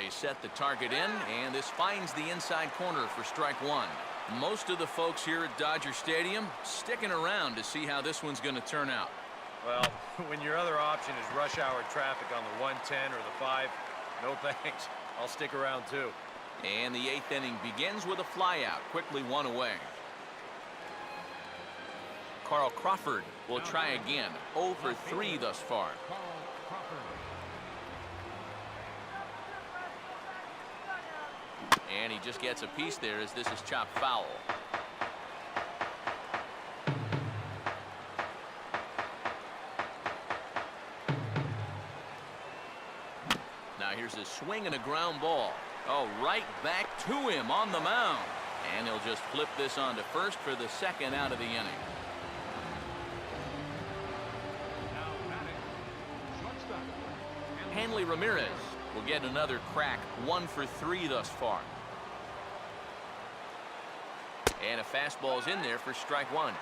They set the target in, and this finds the inside corner for strike one. Most of the folks here at Dodger Stadium sticking around to see how this one's going to turn out. Well, when your other option is rush hour traffic on the 110 or the 5, no thanks. I'll stick around too. And the 8th inning begins with a flyout, quickly one away. Carl Crawford will try again. 0 for 3 thus far. And he just gets a piece there as this is chopped foul. Now here's a swing and a ground ball. Oh, right back to him on the mound. And he'll just flip this on to first for the second out of the inning. Hanley Ramirez will get another crack. 1 for 3 thus far. And a fastball's in there for strike one.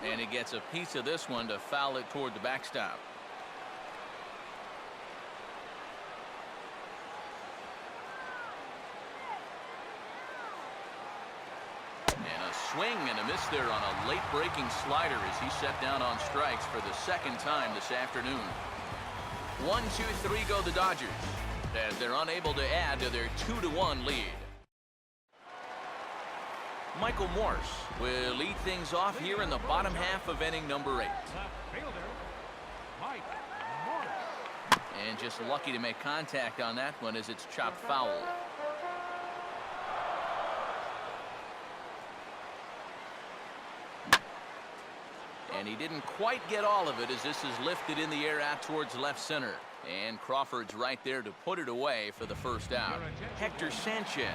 And he gets a piece of this one to foul it toward the backstop. And a swing and a miss there on a late breaking slider as he set down on strikes for the second time this afternoon. 1, 2, 3 go the Dodgers as they're unable to add to their 2-1 lead. Michael Morse will lead things off here in the bottom half of inning number 8. And just lucky to make contact on that one as it's chopped foul. And he didn't quite get all of it as this is lifted in the air out towards left center. And Crawford's right there to put it away for the first out. Hector Sanchez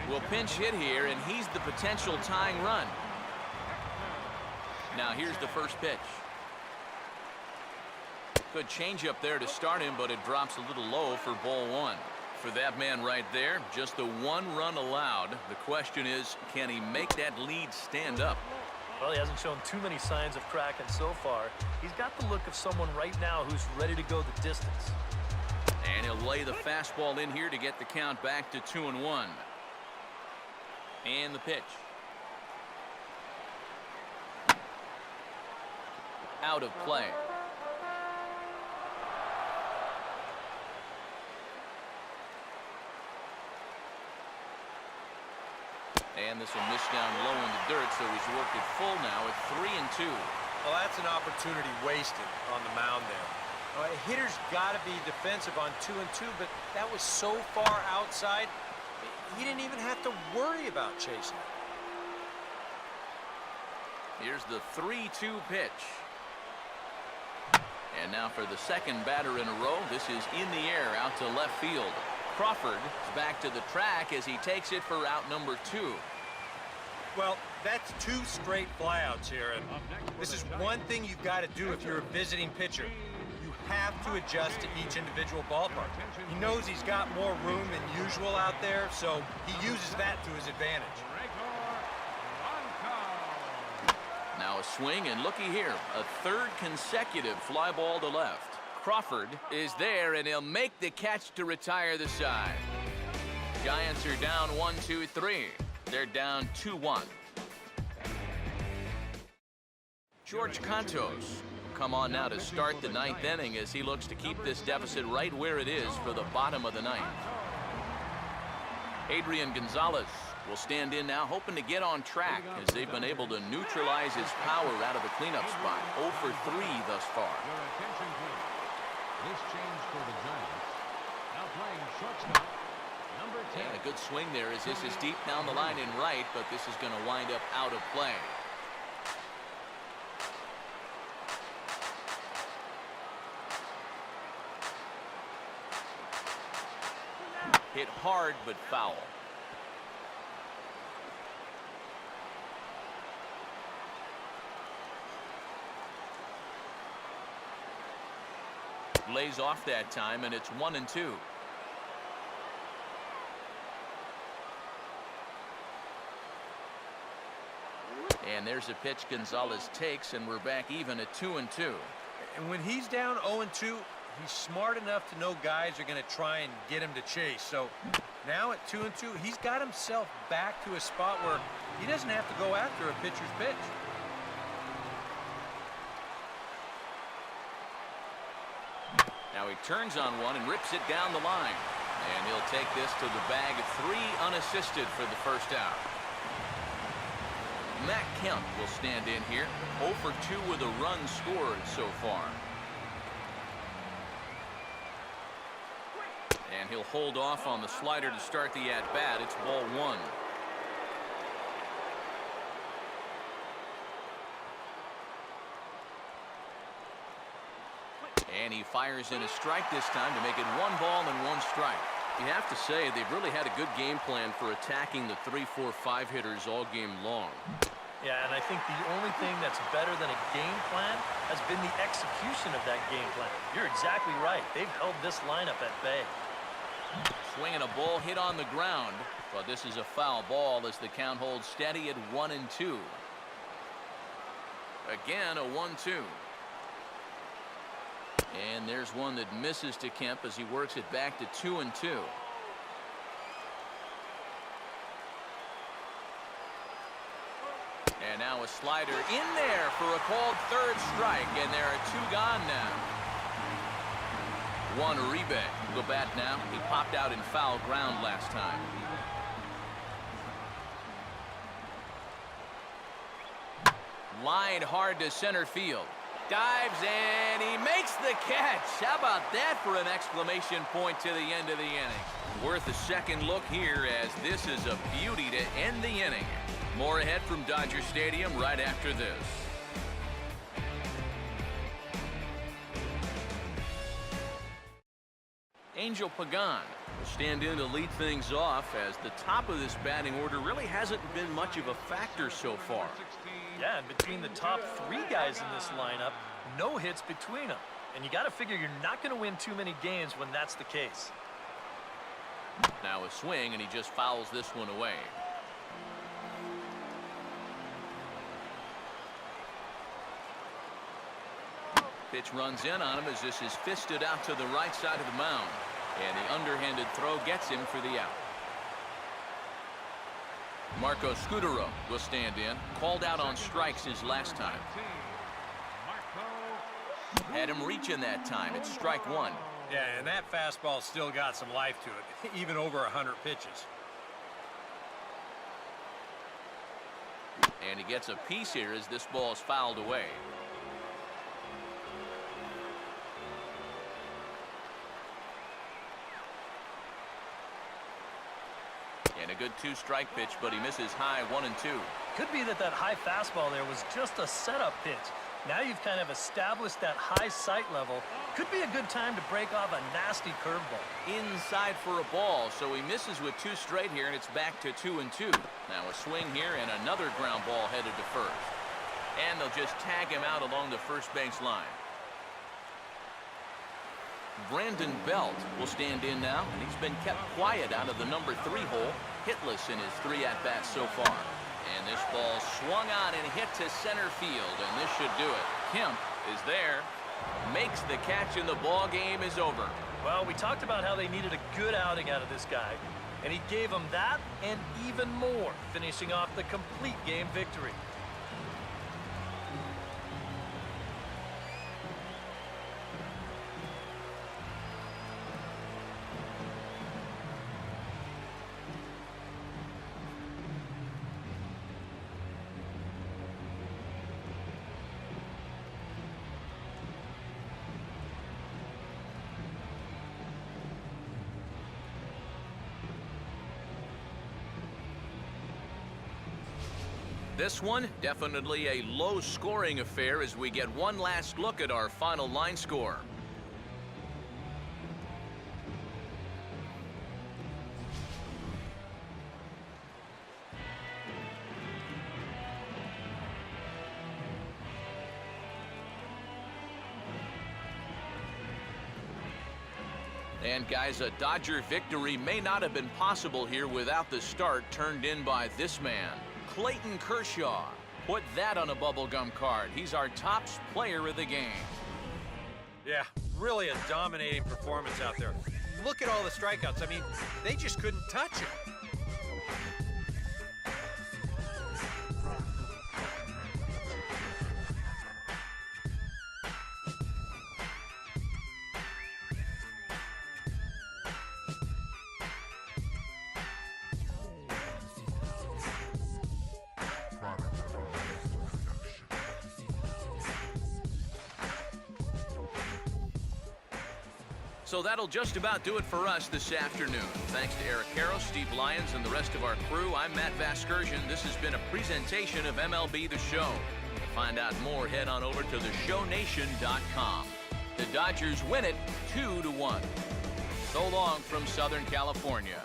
will pinch hit here, and he's the potential tying run. Now here's the first pitch. Good changeup there to start him, but it drops a little low for ball one. For that man right there, just the 1 run allowed. The question is, can he make that lead stand up? Well, he hasn't shown too many signs of cracking so far. He's got the look of someone right now who's ready to go the distance. And he'll lay the fastball in here to get the count back to 2-1. And the pitch. Out of play. And this will miss down low in the dirt, so he's worked it full now at 3-2. Well, that's an opportunity wasted on the mound there. A hitter's got to be defensive on 2-2, but that was so far outside, he didn't even have to worry about chasing it. Here's the 3-2 pitch. And now for the second batter in a row, this is in the air out to left field. Crawford is back to the track as he takes it for out number 2. Well, that's 2 straight flyouts here, and this is one thing you've got to do if you're a visiting pitcher. You have to adjust to each individual ballpark. He knows he's got more room than usual out there, so he uses that to his advantage. Now a swing, and looky here, a 3rd consecutive fly ball to left. Crawford is there, and he'll make the catch to retire the side. Giants are down 1-2-3. They're down 2-1. George Cantos will come on now to start the 9th inning as he looks to keep this deficit right where it is for the bottom of the 9th. Adrian Gonzalez will stand in now, hoping to get on track as they've been able to neutralize his power out of the cleanup spot. 0 for 3 thus far. This change for the Giants. Now playing shortstop, number 10. And a good swing there as this is deep down the line in right, but this is going to wind up out of play. Hit hard but foul. Lays off that time, and it's 1-2. And there's a pitch Gonzalez takes, and we're back even at 2-2. And when he's down 0-2, he's smart enough to know guys are going to try and get him to chase. So now at 2-2, he's got himself back to a spot where he doesn't have to go after a pitcher's pitch. Now he turns on one and rips it down the line. And he'll take this to the bag of 3 unassisted for the first out. Matt Kemp will stand in here, 0 for 2 with a run scored so far. And he'll hold off on the slider to start the at-bat. It's ball 1. And he fires in a strike this time to make it 1 ball and 1 strike. You have to say they've really had a good game plan for attacking the 3, 4, 5 hitters all game long. Yeah, and I think the only thing that's better than a game plan has been the execution of that game plan. You're exactly right. They've held this lineup at bay. Swinging a ball hit on the ground, but this is a foul ball as the count holds steady at 1-2. Again, a 1-2. And there's one that misses to Kemp as he works it back to 2-2. And now a slider in there for a called 3rd strike, and there are 2 gone now. Juan Uribe will go bat now. He popped out in foul ground last time. Line hard to center field. Dives and he makes the catch. How about that for an exclamation point to the end of the inning? Worth a second look here, as this is a beauty to end the inning. More ahead from Dodger Stadium right after this. Angel Pagan will stand in to lead things off, as the top of this batting order really hasn't been much of a factor so far. Yeah, and between the top 3 guys in this lineup, no hits between them. And you got to figure you're not going to win too many games when that's the case. Now a swing, and he just fouls this one away. Pitch runs in on him as this is fisted out to the right side of the mound. And the underhanded throw gets him for the out. Marco Scudero will stand in. Called out on strikes his last time. Had him reaching that time. It's strike 1. Yeah, and that fastball still got some life to it, even over 100 pitches. And he gets a piece here as this ball is fouled away. And a good 2-strike pitch, but he misses high 1-2. Could be that high fastball there was just a setup pitch. Now you've kind of established that high sight level. Could be a good time to break off a nasty curveball. Inside for a ball, so he misses with 2 straight here, and it's back to 2-2. Now a swing here and another ground ball headed to first. And they'll just tag him out along the first base line. Brandon Belt will stand in now, and he's been kept quiet out of the number 3 hole, hitless in his 3 at-bats so far. And this ball swung on and hit to center field, and this should do it. Kemp is there, makes the catch, and the ball game is over. Well, we talked about how they needed a good outing out of this guy, and he gave them that and even more, finishing off the complete game victory. This one, definitely a low-scoring affair as we get one last look at our final line score. And guys, a Dodger victory may not have been possible here without the start turned in by this man, Clayton Kershaw. Put that on a bubblegum card. He's our top player of the game. Yeah, really a dominating performance out there. Look at all the strikeouts. I mean, they just couldn't touch him. So that'll just about do it for us this afternoon. Thanks to Eric Carroll, Steve Lyons, and the rest of our crew, I'm Matt Vasgersian. This has been a presentation of MLB The Show. To find out more, head on over to theshownation.com. The Dodgers win it 2-1. So long from Southern California.